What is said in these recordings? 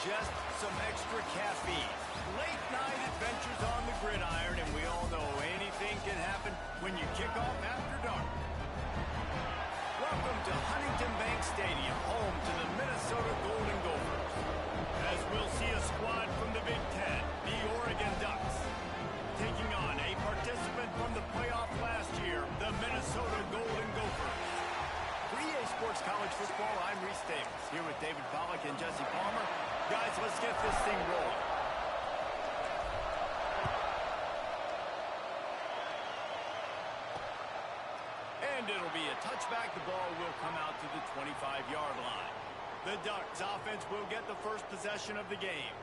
just some extra caffeine. Late night adventures on the gridiron, and we all know anything can happen when you kick off after dark. Welcome to Huntington Bank Stadium, home to the Minnesota Golden Gophers. As we'll see a squad from the Big Ten, the Oregon Ducks, taking on a participant from the playoff last year, the Minnesota Golden Gophers. For EA Sports College Football, I'm Reese Davis, here with David Pollack and Jesse Palmer. Guys, let's get this thing rolling. And it'll be a touchback. The ball will come out to the 25-yard line. The Ducks offense will get the first possession of the game.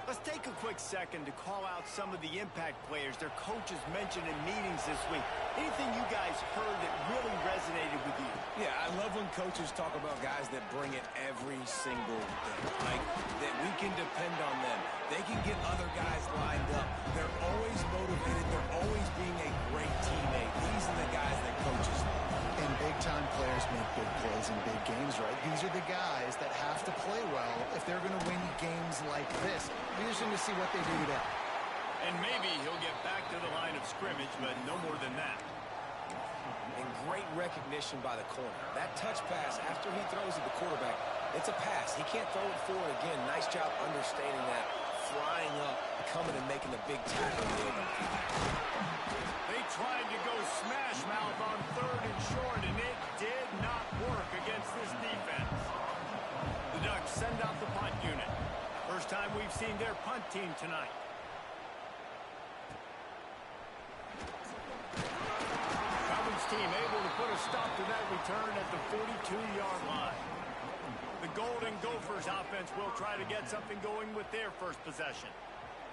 Let's take a quick second to call out some of the impact players their coaches mentioned in meetings this week. Anything you guys heard that really resonated with you? Yeah, I love when coaches talk about guys that bring it every single day. Like, that we can depend on them. They can get other guys lined up. They're always motivated. They're always being a great teammate. These are the guys that coaches love. And big-time players make big plays in big games, right? These are the guys that have to play well if they're going to win games like this. Be interesting to see what they do today. And maybe he'll get back to the line of scrimmage, but no more than that. And great recognition by the corner. That touch pass after he throws at the quarterback, it's a pass. He can't throw it forward again. Nice job understanding that. Flying up, coming and making the big tackle. They tried to go smash mouth on 3rd and short, and it did not work against this defense. The Ducks send out the punt unit. First time we've seen their punt team tonight. Covens team able to put a stop to that return at the 42-yard line. The Golden Gophers offense will try to get something going with their first possession.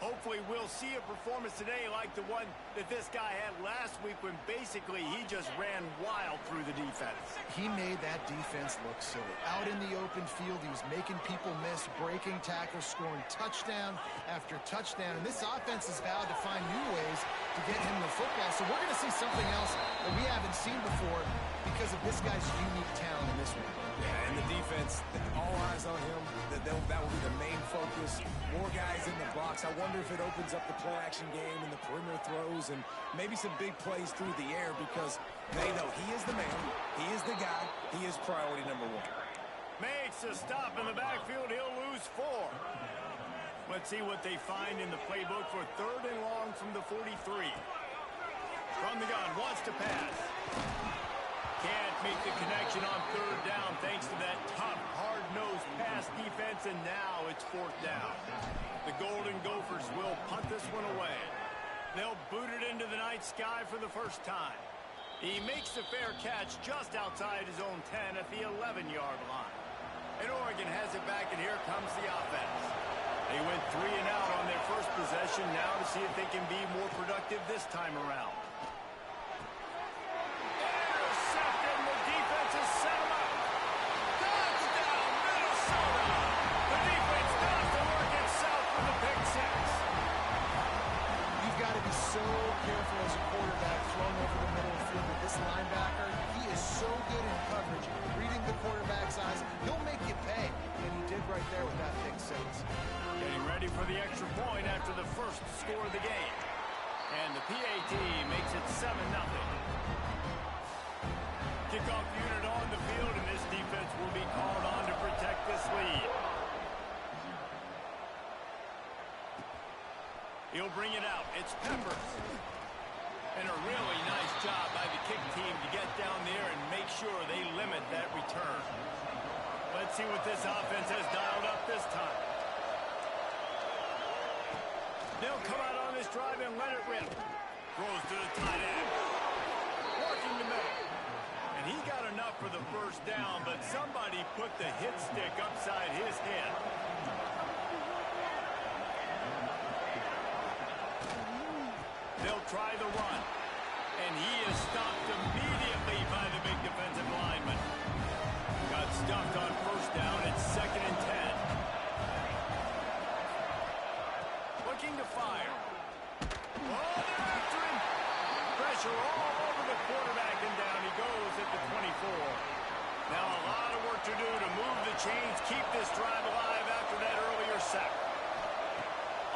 Hopefully we'll see a performance today like the one that this guy had last week when basically he just ran wild through the defense. He made that defense look silly. Out in the open field, he was making people miss, breaking tackles, scoring touchdown after touchdown. And this offense has vowed to find new ways to get him the football. So we're going to see something else that we haven't seen before because of this guy's unique talent in this one. Yeah, and the defense, all eyes on him. That will be the main focus. More guys in the box. I wonder if it opens up the play-action game and the perimeter throws and maybe some big plays through the air because they know he is the man, he is the guy, he is priority number one. Makes a stop in the backfield. He'll lose 4. Let's see what they find in the playbook for 3rd and long from the 43. From the gun, wants to pass. Can't make the connection on 3rd down thanks to that tough, hard-nosed pass defense, and now it's 4th down. The Golden Gophers will punt this one away. They'll boot it into the night sky for the first time. He makes the fair catch just outside his own 10 at the 11-yard line. And Oregon has it back, and here comes the offense. They went 3 and out on their first possession, now to see if they can be more productive this time around. So careful as a quarterback throwing over the middle of the field with this linebacker. He is so good in coverage, reading the quarterback's eyes. He'll make you pay, and he did right there with that pick 6. Getting ready for the extra point after the first score of the game. And the PAT makes it 7-0. Kickoff unit on the field, and this defense will be called on to protect this lead. He'll bring it out. It's Peppers. And a really nice job by the kick team to get down there and make sure they limit that return. Let's see what this offense has dialed up this time. They'll come out on this drive and let it rip. Throws to the tight end. Working the middle. And he got enough for the first down, but somebody put the hit stick upside his head. They'll try the run. And he is stopped immediately by the big defensive lineman. Got stuffed on first down. It's 2nd and 10. Looking to fire. Oh, they're after him. Pressure all over the quarterback, and down he goes at the 24. Now a lot of work to do to move the chains, keep this drive alive after that earlier sack.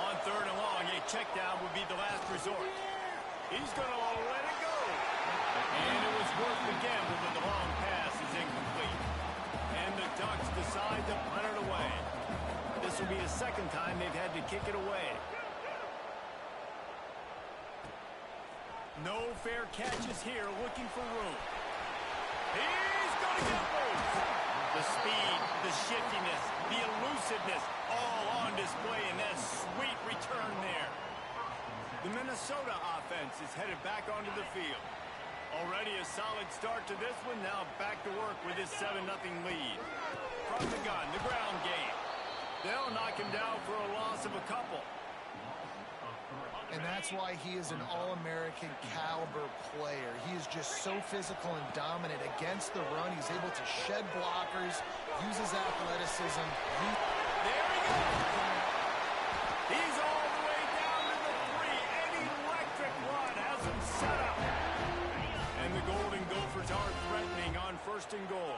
On third and long, a check down would be the last resort. He's going to let it go. And it was worth the gamble, but the long pass is incomplete. And the Ducks decide to punt it away. This will be the second time they've had to kick it away. No fair catches here, looking for room. He's going to get loose. The speed, the shiftiness, the elusiveness, all on display in that sweet return there. The Minnesota offense is headed back onto the field. Already a solid start to this one, now back to work with his 7-0 lead. From the gun, the ground game. They'll knock him down for a loss of a couple. And that's why he is an All-American caliber player. He is just so physical and dominant against the run. He's able to shed blockers, use his athleticism. There he goes. He's all the way down to the 3. An electric run has him set up. And the Golden Gophers are threatening on first and goal.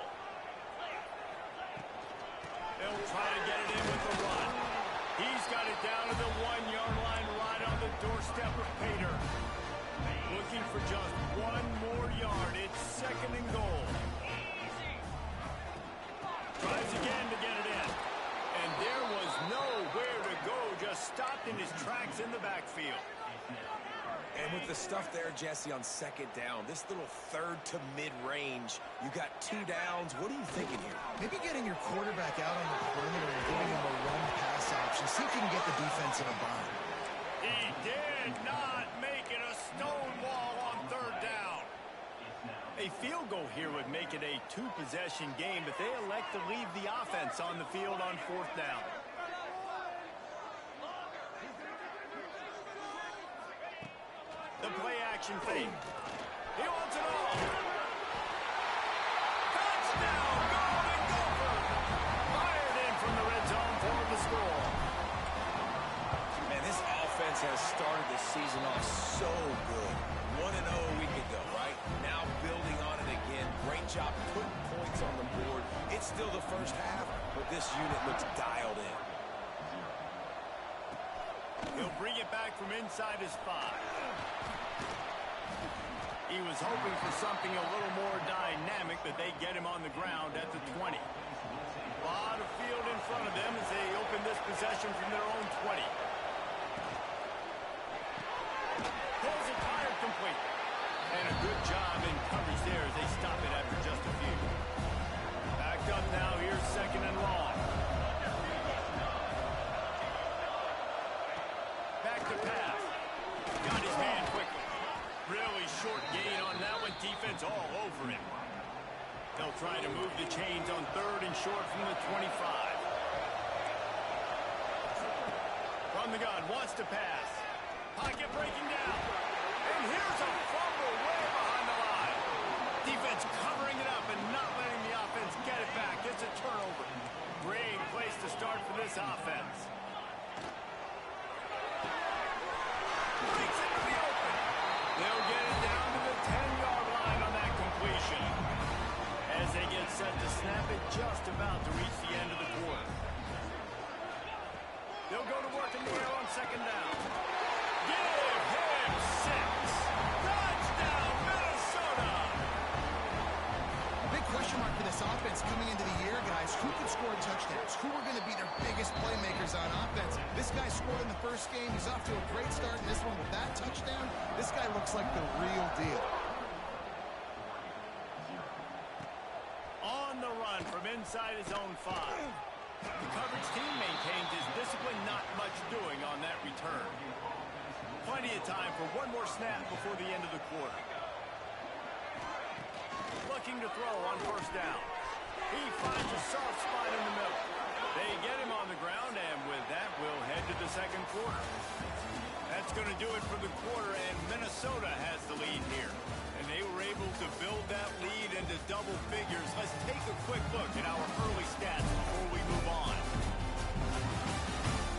They'll try to get it in with the run. He's got it down to the 1-yard line right on the doorstep of Pater. Looking for just one more yard. It's second and goal. Tries again to get it in. And there was nowhere to go. Just stopped in his tracks in the backfield. And with the stuff there, Jesse, on second down, this little third to mid-range, you got 2 downs. What are you thinking here? Maybe getting your quarterback out on the perimeter and giving him a run-pass option. See if you can get the defense in a bind. He did not make it a stonewall on third down. A field goal here would make it a 2-possession game, but they elect to leave the offense on the field on fourth down. The play-action fake. He wants it all. Touchdown, Golden Gophers! Fired in from the red zone for the score. Man, this offense has started the season off so good. 1-0 a week ago, right? Now building on it again. Great job putting points on the board. It's still the first half, but this unit looks dialed in. He'll bring it back from inside his 5. He was hoping for something a little more dynamic, but they get him on the ground at the 20. A lot of field in front of them as they open this possession from their own 20. Pulls it tired complete. And a good job in coverage there as they stop it after just a few. Backed up now, here's second and long. Back to pass. Got his hand quickly. Really short gain on that one. Defense all over him. They'll try to move the chains on third and short from the 25. From the gun, wants to pass. Pocket breaking down. And here's a fumble way behind the line. Defense covering it up and not letting the offense get it back. It's a turnover. Great place to start for this offense. Breaks into the open. They'll get it down to the 10-yard line on that completion. As they get set to snap it, just about to reach the end of the quarter. They'll go to work in the air on second down. Give him 6. Touchdown, Minnesota! Big question mark for this offense coming into the year, guys. Who could score touchdowns? Who are going to be their biggest playmakers on offense? This guy scored in the first game. He's off to a great start in this one with that touchdown. This guy looks like the real deal. On the run from inside his own 5. The coverage team maintains his discipline, not much doing on that return. Plenty of time for one more snap before the end of the quarter. Looking to throw on first down. He finds a soft spot in the middle. They get him on the ground, and with that, we'll head to the second quarter. That's going to do it for the quarter, and Minnesota has the lead here. And they were able to build that lead into double figures. Let's take a quick look at our early stats before we move on.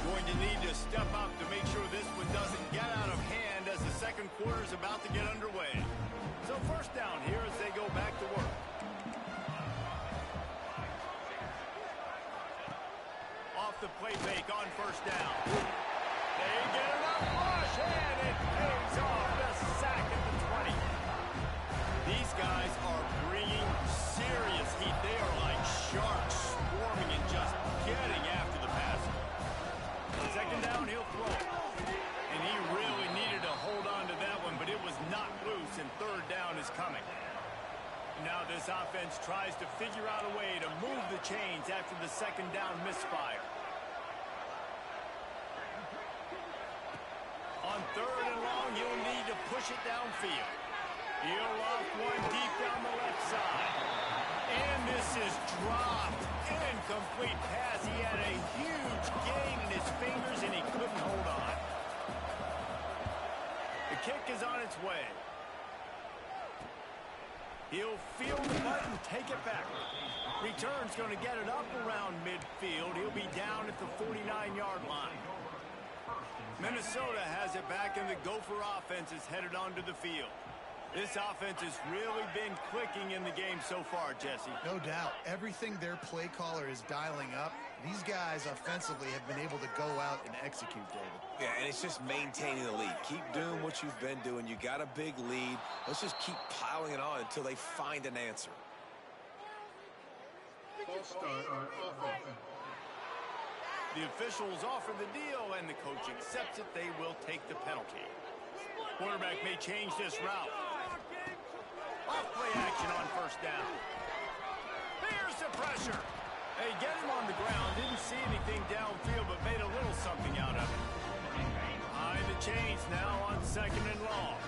Going to need to step up to make sure this one doesn't get out of hand as the second quarter is about to get underway. So first down here as they go back to work. the play fake on first down. They get enough rush, and it pays off. The sack at the 20. These guys are bringing serious heat. They are like sharks swarming and just getting after the passer. Second down, he'll throw it. And he really needed to hold on to that one, but it was not loose, and third down is coming. Now this offense tries to figure out a way to move the chains after the second down misfire. On third and long, he'll need to push it downfield. He'll loft one deep down the left side. And this is dropped. Incomplete pass. He had a huge gain in his fingers, and he couldn't hold on. The kick is on its way. He'll feel the button, take it back. Return's going to get it up around midfield. He'll be down at the 49-yard line. Minnesota has it back, and the Gopher offense is headed onto the field. This offense has really been clicking in the game so far, Jesse. No doubt. Everything their play caller is dialing up, these guys offensively have been able to go out and execute, David. Yeah, and it's just maintaining the lead. Keep doing what you've been doing. You got a big lead. Let's just keep piling it on until they find an answer. The officials offer the deal, and the coach accepts it. They will take the penalty. Quarterback may change this route. Off play action on first down. Here's the pressure. They get him on the ground. Didn't see anything downfield, but made a little something out of it. Behind the chains now on second and long.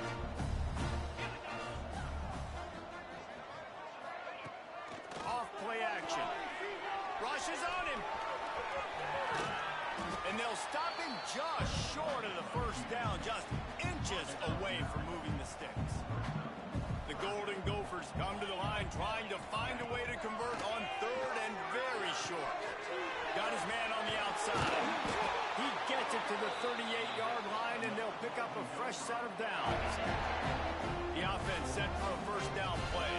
Off play action. Rushes on him. And they'll stop him just short of the first down, just inches away from moving the sticks. The Golden Gophers come to the line trying to find a way to convert on third and very short. Got his man on the outside. He gets it to the 38-yard line, and they'll pick up a fresh set of downs. The offense set for a first down play.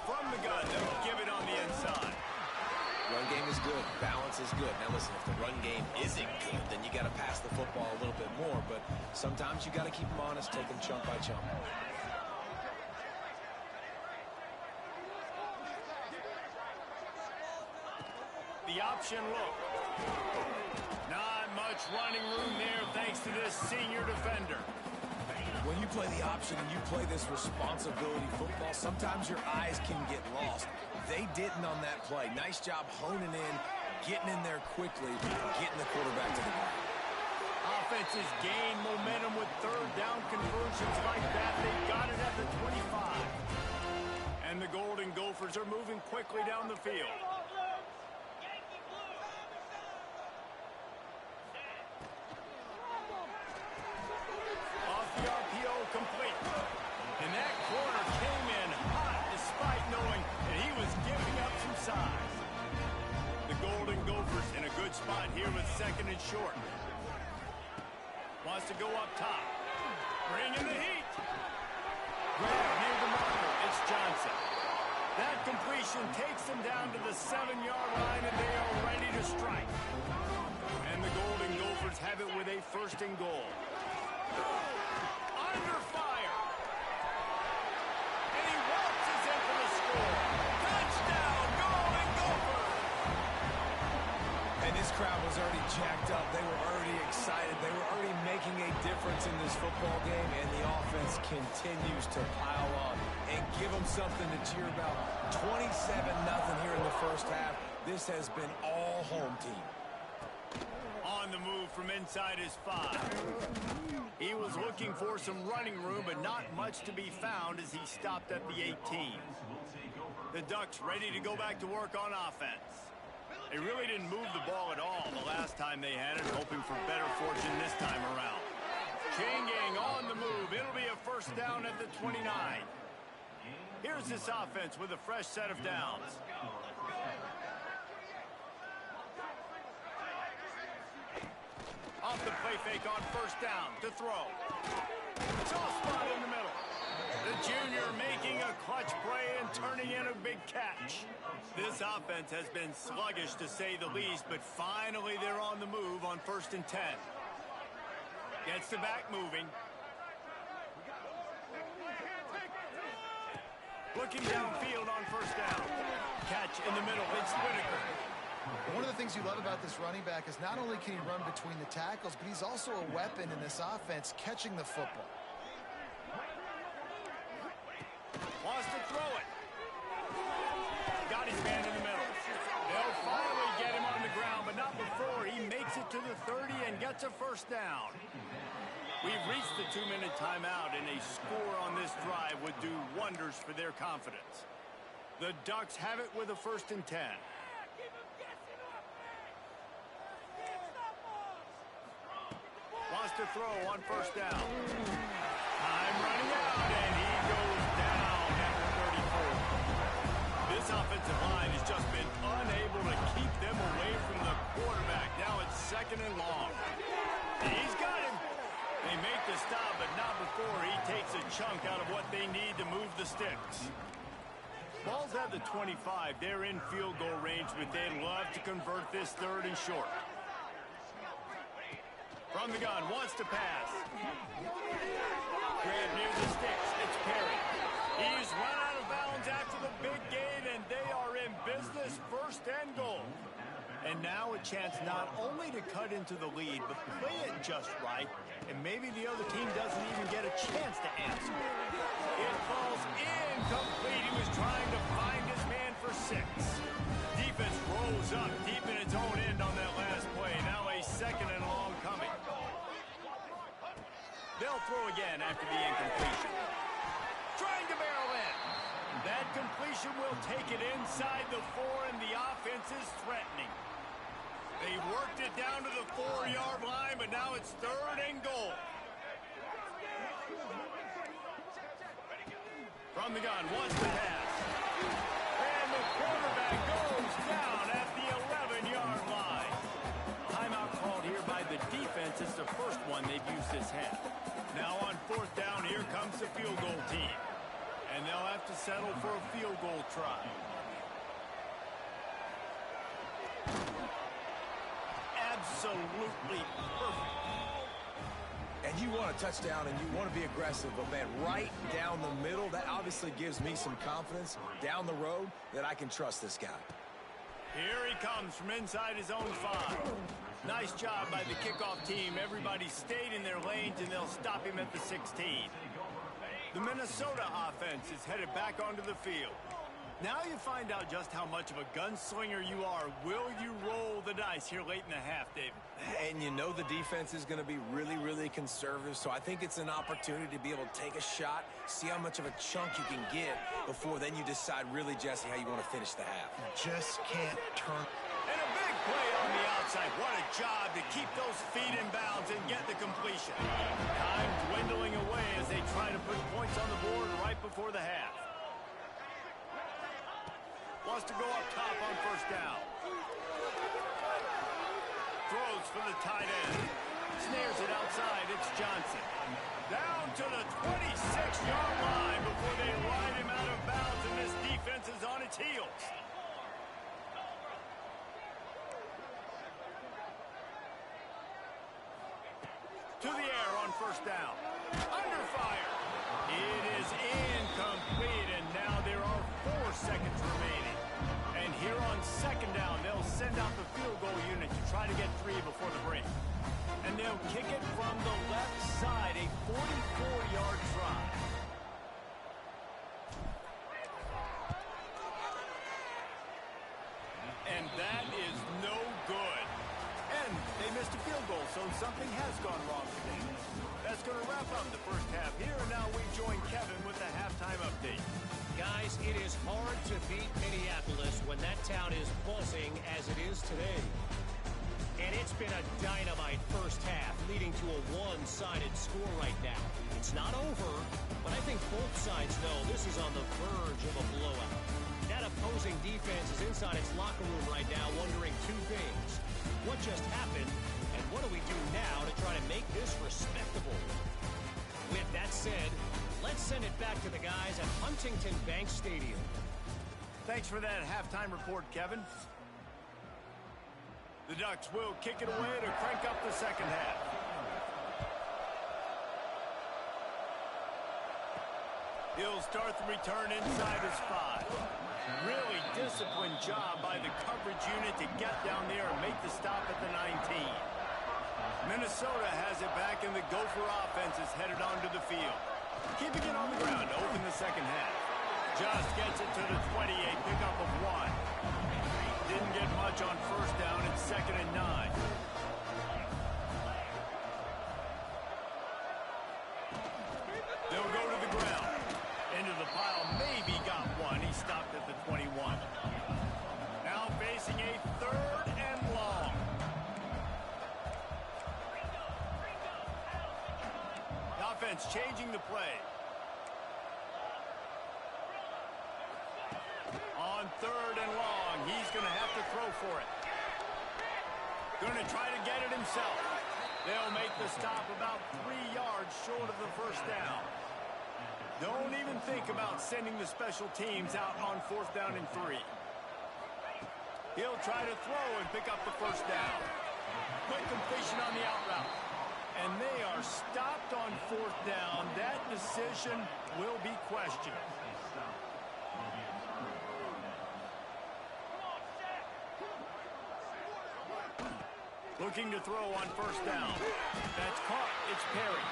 From the gun, they'll give it on the inside. Run game is good. Balance is good. Now listen, if the run game isn't good, then you got to pass the football a little bit more. But sometimes you got to keep them honest, take them chunk by chunk. The option look. Not much running room there thanks to this senior defender. When you play the option and you play this responsibility football, sometimes your eyes can get lost. They didn't on that play. Nice job honing in, getting in there quickly, getting the quarterback to the ground. Offenses gain momentum with third down conversions like that. They got it at the 25. And the Golden Gophers are moving quickly down the field. Off the RPO, complete. And that corner came in hot despite knowing that he was giving up some size. The Golden Gophers in a good spot here with second and short. Wants to go up top. Bringing the heat. Grab near the marker. It's Johnson. That completion takes them down to the 7-yard line, and they are ready to strike. And the Golden Gophers have it with a first and goal. Under fire. And he waltzes in for the score. Touchdown, Golden Gophers. And this crowd was already jacked up. They were already excited. They were already making a difference in this football game, and the offense continues to pile on and give them something to cheer about. 27-0 here in the first half. This has been all home team. On the move from inside his 5. He was looking for some running room, but not much to be found as he stopped at the 18. The Ducks ready to go back to work on offense. They really didn't move the ball at all the last time they had it, hoping for better fortune this time around. Chain gang on the move. It'll be a first down at the 29. Here's this offense with a fresh set of downs. Off the play fake on first down to throw. Soft spot in the middle. The junior making a clutch play and turning in a big catch. This offense has been sluggish, to say the least, but finally they're on the move on 1st and 10. Gets the back moving. Looking downfield on 1st down. Catch in the middle. It's Whitaker. One of the things you love about this running back is not only can he run between the tackles, but he's also a weapon in this offense, catching the football. Wants to throw it. Got his man in the middle. They'll finally get him on the ground, but not before he makes it to the 30 and gets a 1st down. We've reached the 2-minute timeout, and a score on this drive would do wonders for their confidence. The Ducks have it with a 1st and 10. Wants to throw on 1st down. Time running out, and he goes down at the 34. This offensive line has just been unable to keep them away from the quarterback. Now it's 2nd and long. He's got him. They make the stop, but not before he takes a chunk out of what they need to move the sticks. Ball's at the 25. They're in field goal range, but they'd love to convert this 3rd and short. From the gun, wants to pass. Grab near the sticks. It's Perry. He's run out of bounds after the big gain, and they are in business. 1st and goal. And now a chance not only to cut into the lead, but play it just right, and maybe the other team doesn't even get a chance to answer. It falls incomplete. He was trying to find his man for 6. Defense rolls up deep in its own end on that last play. Now a 2nd and long coming. They'll throw again after the incompletion. Trying to barrel in. That completion will take it inside the 4, and the offense is threatening. They worked it down to the 4-yard line, but now it's 3rd and goal. From the gun, wants to pass. And the quarterback goes down at the 11-yard line. Timeout called here by the defense. It's the first one they've used this half. Now on 4th down, here comes the field goal team. And they'll have to settle for a field goal try. Absolutely perfect. And you want a touchdown, and you want to be aggressive, but, man, right down the middle, that obviously gives me some confidence down the road that I can trust this guy. Here he comes from inside his own 5. Nice job by the kickoff team. Everybody stayed in their lanes, and they'll stop him at the 16. The Minnesota offense is headed back onto the field. Now you find out just how much of a gunslinger you are. Will you roll the dice here late in the half, David? And you know the defense is going to be really, really conservative, so I think it's an opportunity to be able to take a shot, see how much of a chunk you can get before then you decide really, Jesse, how you want to finish the half. Just can't turn. And a big play on the outside. What a job to keep those feet in bounds and get the completion. Time dwindling away as they try to put points on the board right before the half. Wants to go up top on 1st down. Throws for the tight end. Snares it outside. It's Johnson. Down to the 26-yard line before they ride him out of bounds, and this defense is on its heels. To the air on 1st down. Under fire. It is incomplete, and now there are 4 seconds remaining. And here on 2nd down, they'll send out the field goal unit to try to get 3 before the break. And they'll kick it from the left side, a 44-yard try. And that is no good. And they missed a field goal, so something has gone wrong today. That's going to wrap up the first half here, and now we join Kevin with the halftime update. Guys, it is hard to beat Minneapolis when that town is buzzing as it is today. And it's been a dynamite first half, leading to a one-sided score right now. It's not over, but I think both sides know this is on the verge of a blowout. That opposing defense is inside its locker room right now wondering 2 things. What just happened, and what do we do now to try to make this respectable? With that said, Let's send it back to the guys at Huntington Bank Stadium. Thanks for that halftime report, Kevin. The Ducks will kick it away to crank up the second half. He'll start the return inside his 5. Really disciplined job by the coverage unit to get down there and make the stop at the 19. Minnesota has it back, and the Gopher offense is headed onto the field. Keeping it on the ground to open the second half. Just gets it to the 28, pickup of 1. Didn't get much on first down. It's 2nd and 9. They'll go to the ground. Into the pile, maybe got 1. He stopped at the 21. Now facing a 3rd and long. The offense changing the play. On 3rd and long, he's going to have to throw for it. Going to try to get it himself. They'll make the stop about 3 yards short of the first down. Don't even think about sending the special teams out on 4th down and 3. He'll try to throw and pick up the first down. Quick completion on the out route. And they are stopped on 4th down. That decision will be questioned. Looking to throw on first down. That's caught. It's Perry.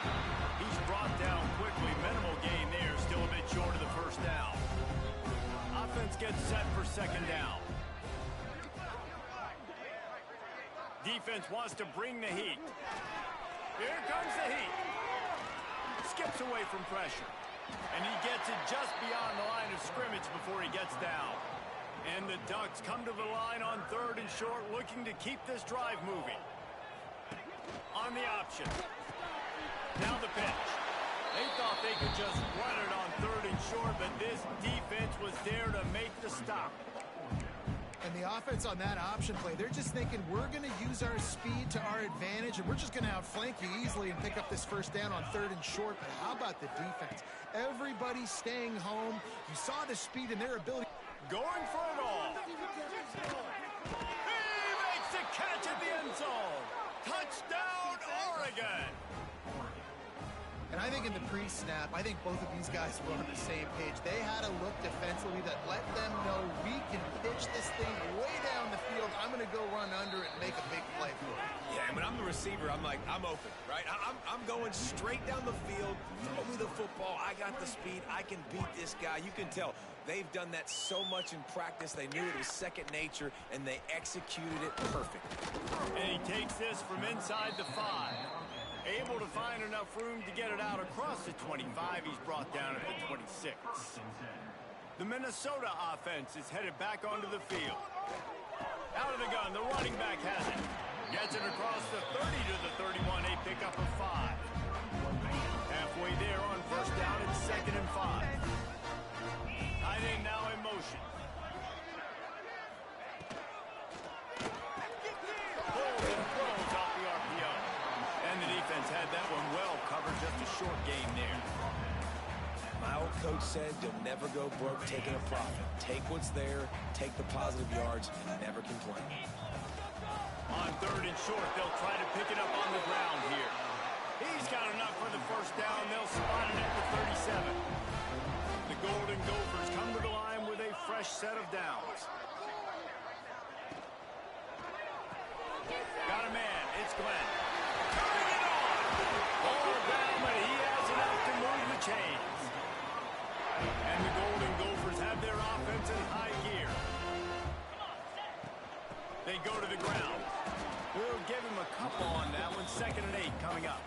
He's brought down quickly. Minimal gain there. Still a bit short of the first down. Offense gets set for 2nd down. Defense wants to bring the heat. Here comes the heat. Skips away from pressure. And he gets it just beyond the line of scrimmage before he gets down. And the Ducks come to the line on 3rd and short, looking to keep this drive moving. On the option. Now the pitch. They thought they could just run it on 3rd and short, but this defense was there to make the stop. And the offense on that option play, they're just thinking we're going to use our speed to our advantage, and we're just going to outflank you easily and pick up this first down on 3rd and short. But how about the defense? Everybody staying home. You saw the speed and their ability. Going for it all. He makes the catch at the end zone. Touchdown, Oregon. And I think in the pre-snap, I think both of these guys were on the same page. They had a look defensively that let them know we can pitch this thing way down the field. I'm going to go run under it and make a big play for it. Yeah, and when I'm the receiver, I'm like, I'm open, right? I'm going straight down the field. Throw me the football. I got the speed. I can beat this guy. You can tell they've done that so much in practice. They knew it was second nature, and they executed it perfectly. And he takes this from inside the 5. Able to find enough room to get it out across the 25. He's brought down at the 26. The Minnesota offense is headed back onto the field. Out of the gun, the running back has it. Gets it across the 30 to the 31, a pickup of 5. Halfway there on first down, it's 2nd and 5. Tight end now in motion. Pulls and throws off the RPO. And the defense had that one well covered, just a short gain there. My old coach said you'll never go broke taking a profit. Take what's there, take the positive yards, and never complain. On 3rd and short, they'll try to pick it up on the ground here. He's got enough for the first down. They'll spot it at the 37. The Golden Gophers come to the line with a fresh set of downs. Got a man. It's Glenn. Turning it on. Ball down, but he has enough to move the chains. And the Golden Gophers have their offense in high gear. They go to the ground. We'll give him a couple on that one. 2nd and 8 coming up.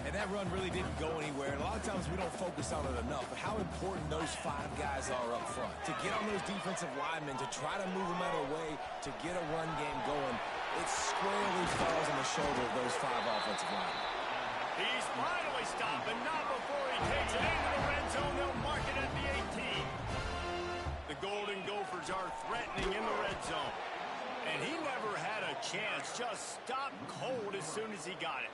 And that run really didn't go anywhere. And a lot of times we don't focus on it enough, but how important those 5 guys are up front. To get on those defensive linemen, to try to move them out of the way, to get a run game going, it squarely falls on the shoulder of those 5 offensive linemen. He's finally stopped, but not before he takes it into the red zone. They'll mark it at the 18. The Golden Gophers are threatening in the red zone. And he never had a chance. Just stopped cold as soon as he got it.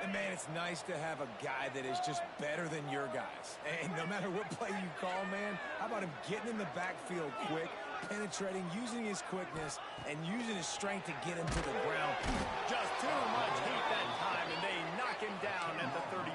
And, man, it's nice to have a guy that is just better than your guys. And no matter what play you call, man, how about him getting in the backfield quick, penetrating, using his quickness, and using his strength to get him to the ground. Just too much heat that time, and they knock him down at the 31.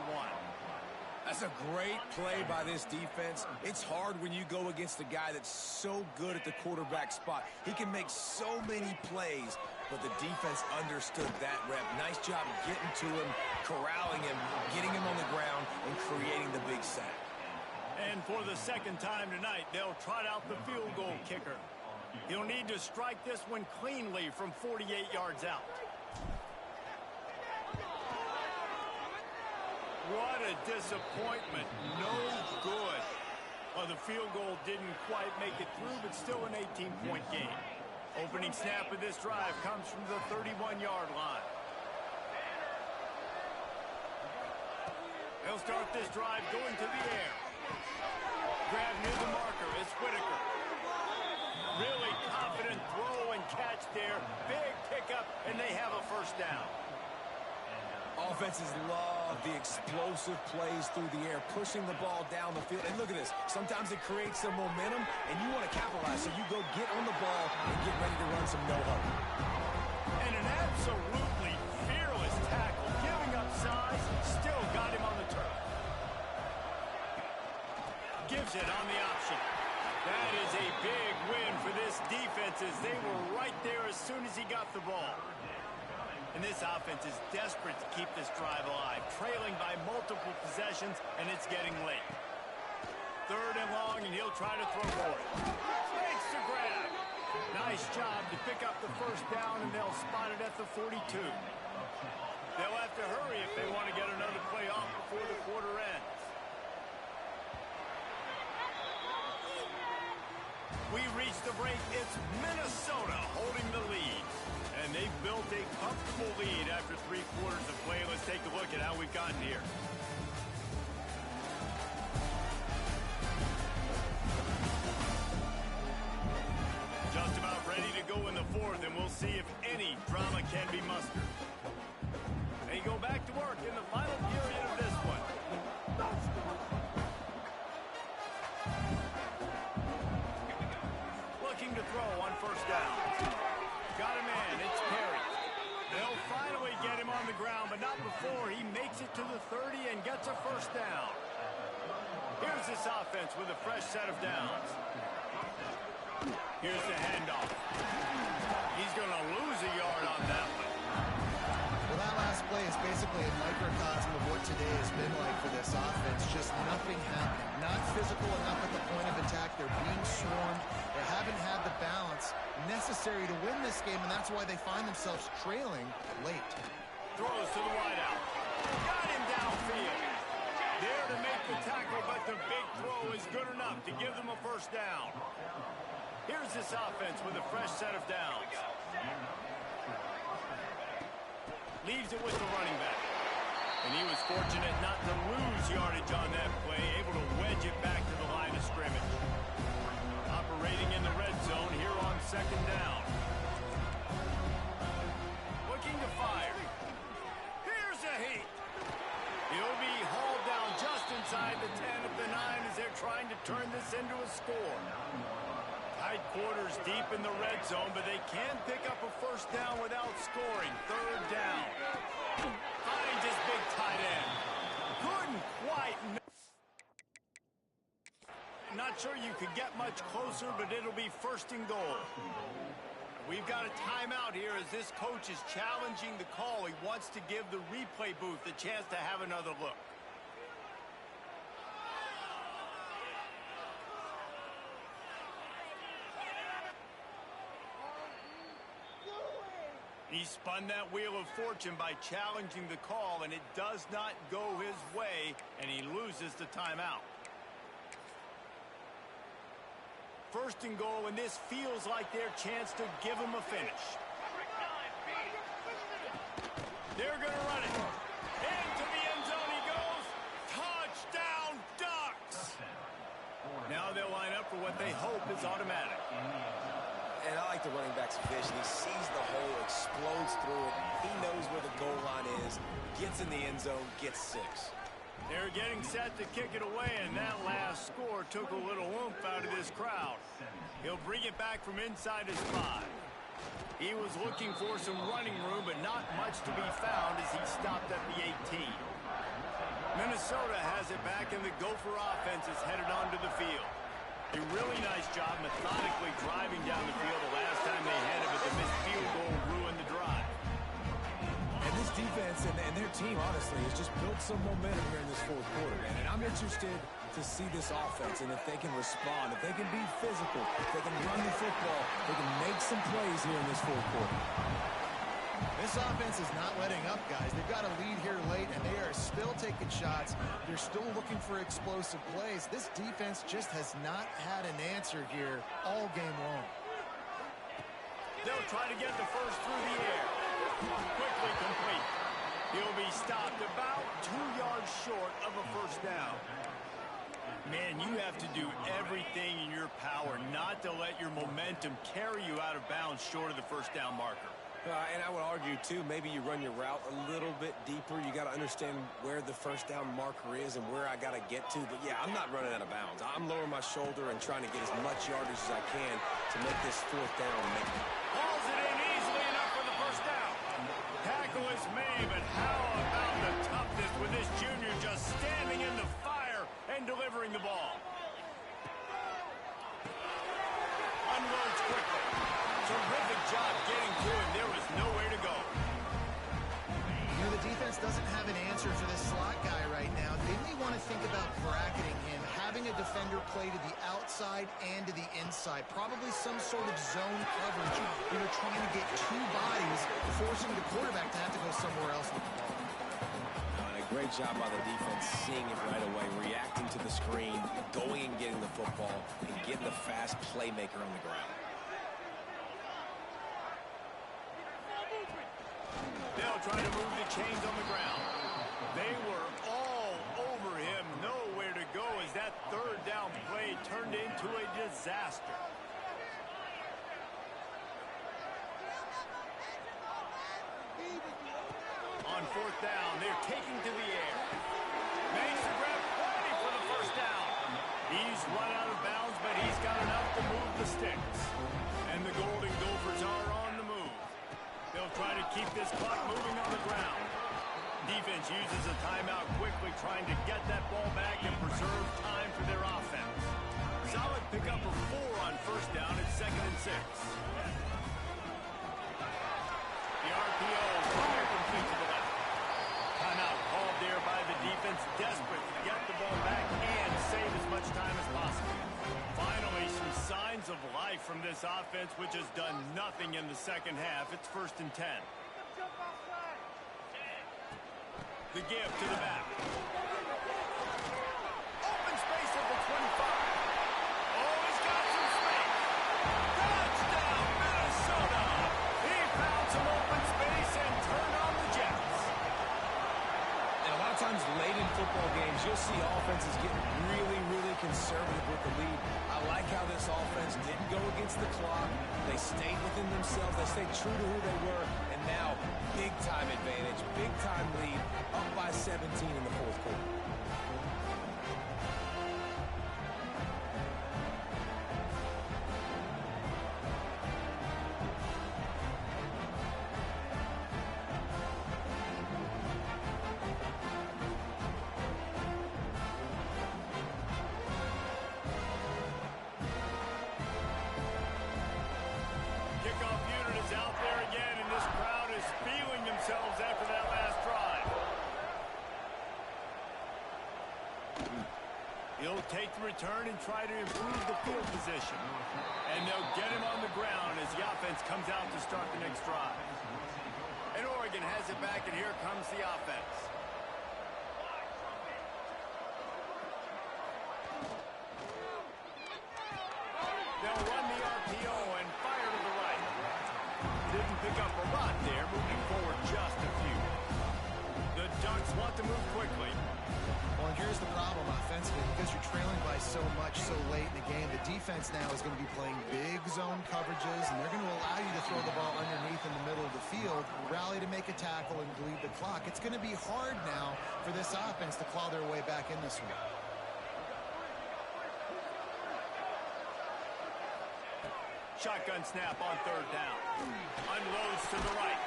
That's a great play by this defense. It's hard when you go against a guy that's so good at the quarterback spot. He can make so many plays, but the defense understood that rep. Nice job getting to him, corralling him, getting him on the ground, and creating the big sack. And for the second time tonight, they'll trot out the field goal kicker. He'll need to strike this one cleanly from 48 yards out. What a disappointment. No good. Well, the field goal didn't quite make it through, but still an 18-point game. Opening snap of this drive comes from the 31-yard line. They'll start this drive going to the air. Grab near the marker is Whitaker. Really confident throw and catch there. Big pickup, and they have a first down. Offenses love the explosive plays through the air, pushing the ball down the field. And look at this. Sometimes it creates some momentum, and you want to capitalize. So you go get on the ball and get ready to run some no-huddle. And an absolutely fearless tackle. Giving up size, still got him on the turf. Gives it on the option. That is a big win for this defense as they were right there as soon as he got the ball. And this offense is desperate to keep this drive alive, trailing by multiple possessions, and it's getting late. Third and long, and he'll try to throw for it. Makes the grab. Nice job to pick up the first down, and they'll spot it at the 42. They'll have to hurry if they want to get another play off before the quarter ends. We reach the break. It's Minnesota holding the lead. And they've built a comfortable lead after 3 quarters of play. Let's take a look at how we've gotten here. Just about ready to go in the fourth, and we'll see if any drama can be mustered. They go back to work in the final period of this one. Looking to throw on first down. Got a man, it's Perry. They'll finally get him on the ground, but not before he makes it to the 30 and gets a first down. Here's this offense with a fresh set of downs. Here's the handoff. He's going to lose a yard on that one. Well, that last play is basically a microcosm of what today has been like for this offense. Just nothing happening. Not physical enough at the point of attack. They're being swarmed. They haven't had the balance necessary to win this game, and that's why they find themselves trailing late. Throws to the wideout. Got him downfield. There to make the tackle, but the big throw is good enough to give them a first down. Here's this offense with a fresh set of downs. Leaves it with the running back. And he was fortunate not to lose yardage on that play, able to wedge it back to the line of scrimmage. Operating in the red zone here on second down. Looking to fire. Here's a heat. He'll be hauled down just inside the 10 at the 9 as they're trying to turn this into a score. Tight quarters deep in the red zone, but they can pick up a first down without scoring. Third down. Finds his big tight end. Couldn't quite. Not sure you could get much closer, but it'll be first and goal. We've got a timeout here as this coach is challenging the call. He wants to give the replay booth a chance to have another look. He spun that wheel of fortune by challenging the call, and it does not go his way, and he loses the timeout. First and goal, and this feels like their chance to give him a finish. They're going to run it. Into the end zone he goes. Touchdown, Ducks! Now they'll line up for what they hope is automatic. And I like the running back's vision. He sees the hole, explodes through it. He knows where the goal line is, gets gets in the end zone, gets 6. They're getting set to kick it away, and that last score took a little oomph out of this crowd. He'll bring it back from inside his 5. He was looking for some running room, but not much to be found as he stopped at the 18. Minnesota has it back, and the Gopher offense is headed onto the field. A really nice job methodically driving down the field the last time they had it, but the missed field goal ruined the drive. And this defense and their team, honestly, has just built some momentum here in this fourth quarter. And I'm interested to see this offense and if they can respond, if they can be physical, if they can run the football, they can make some plays here in this fourth quarter. This offense is not letting up, guys. They've got a lead here late, and they are still taking shots. They're still looking for explosive plays. This defense just has not had an answer here all game long. They'll try to get the first through the air. Quickly complete. He'll be stopped about 2 yards short of a first down. Man, you have to do everything in your power not to let your momentum carry you out of bounds short of the first down marker. And I would argue, too, maybe you run your route a little bit deeper. You got to understand where the first down marker is and where I got to get to. But, yeah, I'm not running out of bounds. I'm lowering my shoulder and trying to get as much yardage as I can to make this fourth down. Hauls it in easily enough for the first down. Tackle is made, but how about the toughness with this junior just standing in the fire and delivering the ball? Unloads quickly. Terrific job getting to him. There was nowhere to go. You know, the defense doesn't have an answer for this slot guy right now. They may want to think about bracketing him, having a defender play to the outside and to the inside. Probably some sort of zone coverage. You know, trying to get 2 bodies, forcing the quarterback to have to go somewhere else with the ball. And a great job by the defense seeing it right away, reacting to the screen, going and getting the football, and getting the fast playmaker on the ground. They'll try to move the chains on the ground. They were all over him. Nowhere to go as that third down play turned into a disaster. On fourth down, they're taking to the air. Makes the grab, ready for the first down. He's run out of bounds, but he's got enough to move the sticks. And the Golden Gophers are on the move. They'll try to keep this clock moving on the ground. Defense uses a timeout quickly, trying to get that ball back and preserve time for their offense. Solid pickup of 4 on first down at 2nd and 6. The RPO fire complete to the left. Timeout called there by the defense, desperate to get the ball back and save as much time as possible. Finally, some signs of life from this offense, which has done nothing in the second half. It's 1st and 10. The give to the back. Open space at the 25. Oh, he's got some space. Touchdown, Minnesota. He found some open space and turned on the Jets. And a lot of times late in football games, you'll see offenses getting really conservative with the lead. I like how this offense didn't go against the clock. They stayed within themselves. They stayed true to who they were. And now, big-time advantage, big-time lead, up by 17 in the fourth quarter. Kickoff unit is out there again, and this crowd is feeling themselves after that last drive. He'll take the return and try to improve the field position. And they'll get him on the ground as the offense comes out to start the next drive. And Oregon has it back, and here comes the offense. They'll run the RPO and fire to the right. Didn't pick up a lot there, moving forward just a few. The Ducks want to move quickly. Well, and here's the problem offensively. Because you're trailing by so much so late in the game, the defense now is going to be playing big zone coverages, and they're going to allow you to throw the ball underneath in the middle of the field, rally play to make a tackle and bleed the clock. It's going to be hard now for this offense to claw their way back in this one. Shotgun snap on third down. Unloads to the right.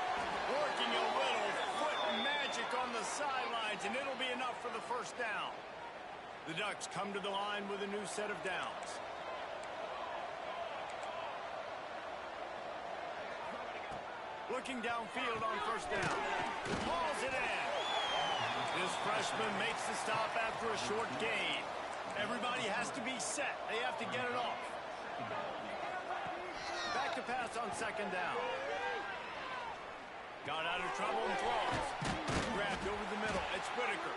Working a little foot magic on the sidelines, and it'll be enough for the first down. The Ducks come to the line with a new set of downs. Looking downfield on first down. Hauls it in. This freshman makes the stop after a short gain. Everybody has to be set. They have to get it off. Back to pass on second down. Got out of trouble and throws. Grabbed over the middle. It's Whitaker.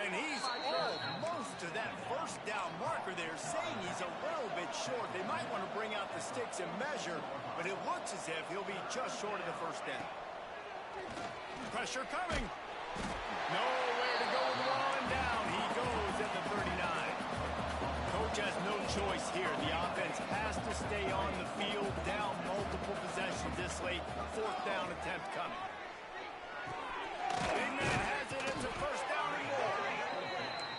And he's almost to that first down marker there, saying he's a little bit short. They might want to bring out the sticks and measure, but it looks as if he'll be just short of the first down. Pressure coming. Nowhere to go with the ball, and down he goes at the 39. Coach has no choice here. The offense has to stay on the field, down multiple possessions this late. Fourth down attempt coming. Big man has it. It's a first down and more.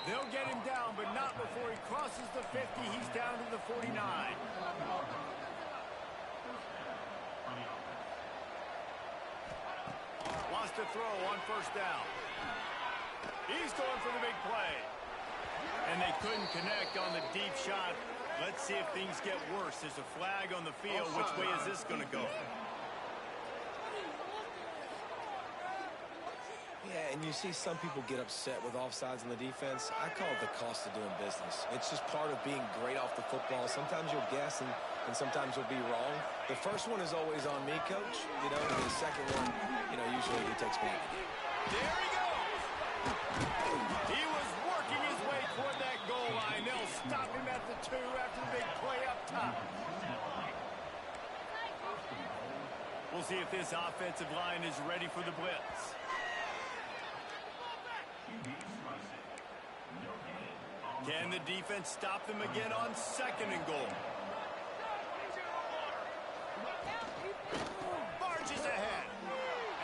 They'll get him down, but not before he crosses the 50. He's down to the 49. Wants to throw on first down. He's going for the big play. And they couldn't connect on the deep shot. Let's see if things get worse. There's a flag on the field. Which way is this going to go? Yeah, and you see some people get upset with offsides on the defense. I call it the cost of doing business. It's just part of being great off the football. Sometimes you'll guess and sometimes you'll be wrong. The first one is always on me, Coach. You know, and the second one, you know, usually he takes me. There he goes. He was working his way toward that goal line. They'll stop him at the 2 after the big play up top. We'll see if this offensive line is ready for the blitz. Can the defense stop them again on second and goal? Barges ahead.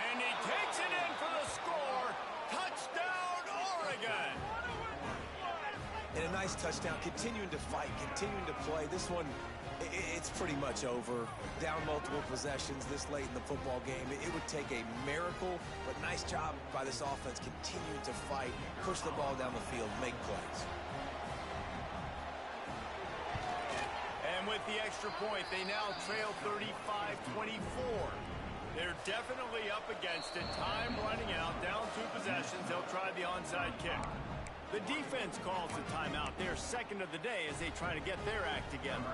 And he takes it in for the score. Touchdown, Oregon. And a nice touchdown, continuing to fight, continuing to play. This one, it's pretty much over. Down multiple possessions this late in the football game. It would take a miracle, but nice job by this offense continuing to fight, push the ball down the field, make plays. And with the extra point, they now trail 35-24. They're definitely up against it. Time running out, down 2 possessions. They'll try the onside kick. The defense calls the timeout. They're second of the day as they try to get their act together.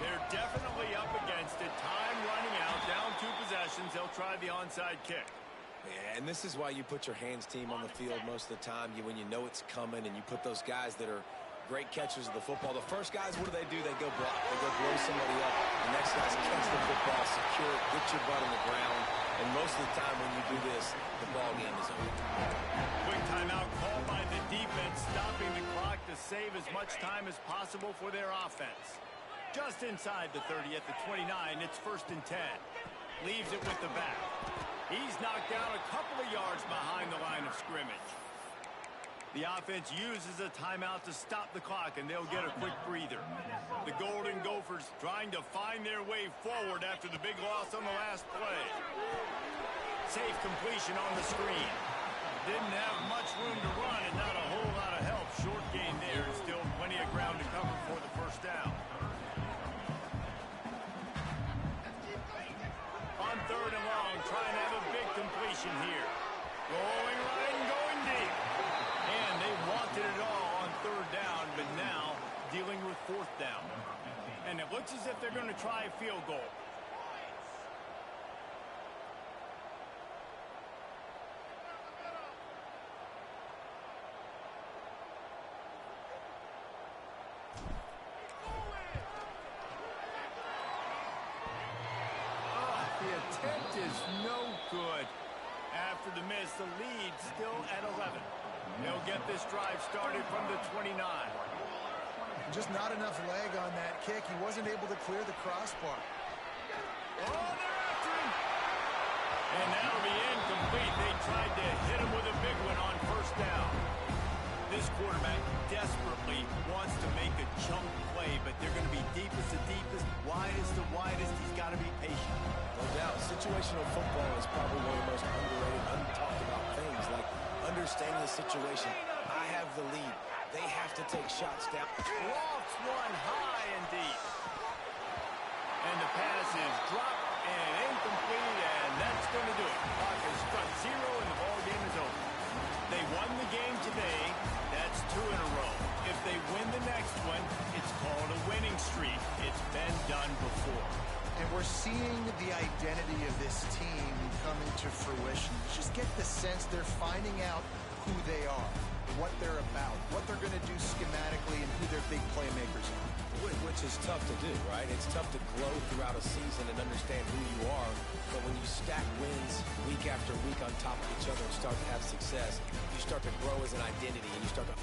They're definitely up against it. Time running out, down 2 possessions. They'll try the onside kick. Yeah, and this is why you put your hands team on the field most of the time. When you know it's coming, and you put those guys that are great catchers of the football. The first guys, what do? They go block. They go blow somebody up. The next guys catch the football, secure it, get your butt on the ground. And most of the time when you do this, the ball game is over. Quick timeout called by the defense, stopping the clock to save as much time as possible for their offense. Just inside the 30 at the 29, it's 1st and 10. Leaves it with the back. He's knocked down a couple of yards behind the line of scrimmage. The offense uses a timeout to stop the clock, and they'll get a quick breather. The Golden Gophers trying to find their way forward after the big loss on the last play. Safe completion on the screen. Didn't have much room to run and not a whole lot of help. Short gain there. Still plenty of ground to cover for the first down. On 3rd and long, trying to have a big completion here. Going right and going deep. And they wanted it all on 3rd down, but now dealing with 4th down. And it looks as if they're going to try a field goal. The attempt is no good. After the miss, the lead still at 11. They'll get this drive started from the 29. Just not enough leg on that kick. He wasn't able to clear the crossbar. Oh, they're after him. And that'll be incomplete. They tried to hit him with a big one on first down. This quarterback desperately wants to make a chunk play, but they're going to be deepest to deepest, widest to widest. He's got to be patient. No doubt. Situational football is probably one of the most underrated, untalked about things, like understanding the situation. I have the lead. They have to take shots down. Lofts one high and deep. And the pass is dropped and incomplete, and that's going to do it. Clock has struck zero, and the ball game is over. They won the game today. That's 2 in a row. If they win the next one, it's called a winning streak. It's been done before. And we're seeing the identity of this team coming to fruition. Just get the sense they're finding out who they are, what they're about, what they're going to do schematically, and who their big playmakers are. Which is tough to do, right? It's tough to grow throughout a season and understand who you are. But when you stack wins week after week on top of each other and start to have success, you start to grow as an identity and you start to